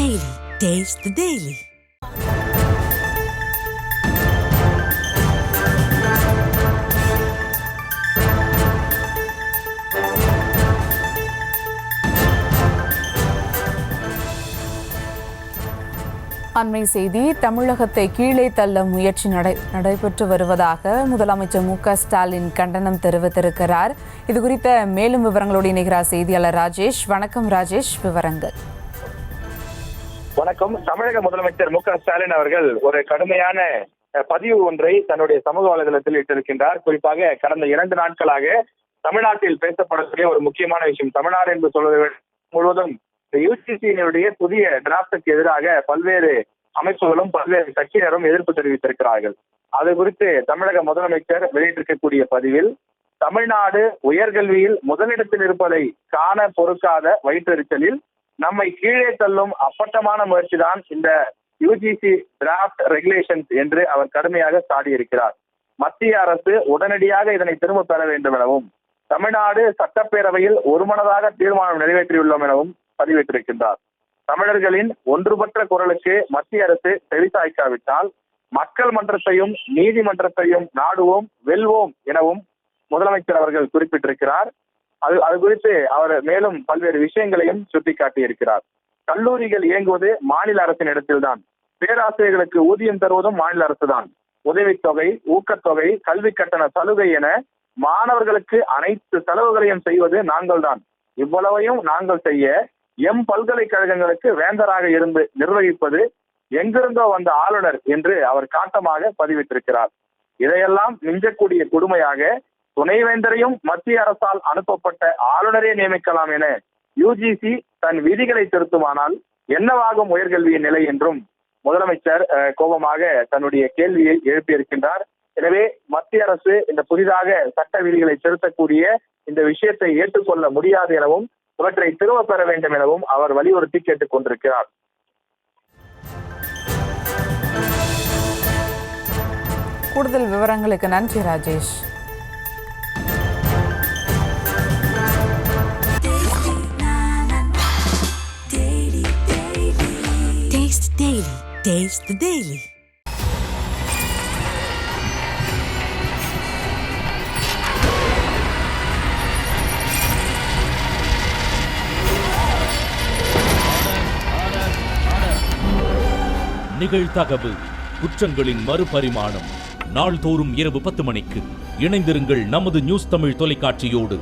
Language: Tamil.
Daily. Taste the Daily. அண்மை செய்தி. தமிழகத்தை கீழே தள்ள முயற்சி நடைபெற்று வருவதாக முதலமைச்சர் மு.க.ஸ்டாலின் கண்டனம் தெரிவித்திருக்கிறார். இது குறித்த மேலும் விவரங்களோடு இணைகிறார் செய்தியாளர் ராஜேஷ். வணக்கம் ராஜேஷ், விவரங்கள். வணக்கம். தமிழக முதலமைச்சர் மு.க.ஸ்டாலின் அவர்கள் ஒரு கடுமையான பதிவு ஒன்றை தன்னுடைய சமூக வலைதளத்தில் இட்டிருக்கின்றார். குறிப்பாக கடந்த 2 நாட்களாக தமிழ்நாட்டில் பேசப்படக்கூடிய ஒரு முக்கியமான விஷயம், தமிழ்நாடு என்று சொல்வதை முழுவதும் யுஜிசியினுடைய புதிய டிராப்டுக்கு எதிராக பல்வேறு அமைப்புகளும் பல்வேறு கட்சியினரும் எதிர்ப்பு தெரிவித்திருக்கிறார்கள். அது குறித்து தமிழக முதலமைச்சர் வெளியிட்டிருக்கக்கூடிய பதிவில், தமிழ்நாடு உயர்கல்வியில் முதலிடத்தில் இருப்பதை காண பொறுக்காத வயிற்றெரிச்சலில் நம்மை கீழே தள்ளும் அப்பட்டமான முயற்சிதான் இந்த யுஜிசி டிராப்ட் ரெகுலேஷன்ஸ் என்று அவர் கடுமையாக சாடியிருக்கிறார். மத்திய அரசு உடனடியாக இதனை திரும்ப பெற வேண்டும் எனவும், தமிழ்நாடு சட்டப்பேரவையில் ஒருமனதாக தீர்மானம் நிறைவேற்றியுள்ளோம் எனவும் பதிவிட்டிருக்கின்றார். தமிழர்களின் ஒன்றுபட்ட குரலுக்கு மத்திய அரசு செவிசாய்க்காவிட்டால் மக்கள் மன்றத்தையும் நீதிமன்றத்தையும் நாடுவோம், வெல்வோம் எனவும் முதலமைச்சர் அவர்கள் குறிப்பிட்டிருக்கிறார். அது குறித்து அவர் மேலும் பல்வேறு விஷயங்களையும் சுட்டிக்காட்டியிருக்கிறார். கல்லூரிகள் இயங்குவது மாநில அரசின் இடத்தில்தான், பேராசிரியர்களுக்கு ஊதியம் தருவதும் மாநில அரசு தான், உதவித்தொகை, ஊக்கத்தொகை, கல்வி கட்டண சலுகை என மாணவர்களுக்கு அனைத்து செலவுகளையும் செய்வது நாங்கள் தான். இவ்வளவையும் நாங்கள் செய்ய பல்கலைக்கழகங்களுக்கு வேந்தராக இருந்து நிர்வகிப்பது எங்கிருந்தோ வந்த ஆளுநர் என்று அவர் காட்டமாக பதிவிட்டிருக்கிறார். இதையெல்லாம் மிஞ்சக்கூடிய கொடுமையாக துணைவேந்தரையும் மத்திய அரசால் அனுப்பப்பட்ட ஆளுநரே நியமிக்கலாம் என யுஜிசி தன் விதிகளை திருத்துமானால் என்னவாகும் உயர்கல்வியின் நிலை என்றும் முதலமைச்சர் கோபமாக தன்னுடைய கேள்வியை எழுப்பியிருக்கின்றார். எனவே மத்திய அரசு இந்த புதிதாக சட்ட விதிகளை திருத்தக்கூடிய இந்த விஷயத்தை ஏற்றுக்கொள்ள முடியாது எனவும், இவற்றை திரும்ப பெற வேண்டும் எனவும் அவர் வலியுறுத்தி கேட்டுக் கொண்டிருக்கிறார். கூடுதல் விவரங்களுக்கு நன்றி Rajesh. Taste the Daily. Taste the Daily. நிகழ்தகவு குற்றங்களின் மறுபரிமாணம். நாள்தோறும் இரவு 10 மணிக்கு இணைந்திருங்கள் நமது நியூஸ் தமிழ் தொலைக்காட்சியோடு.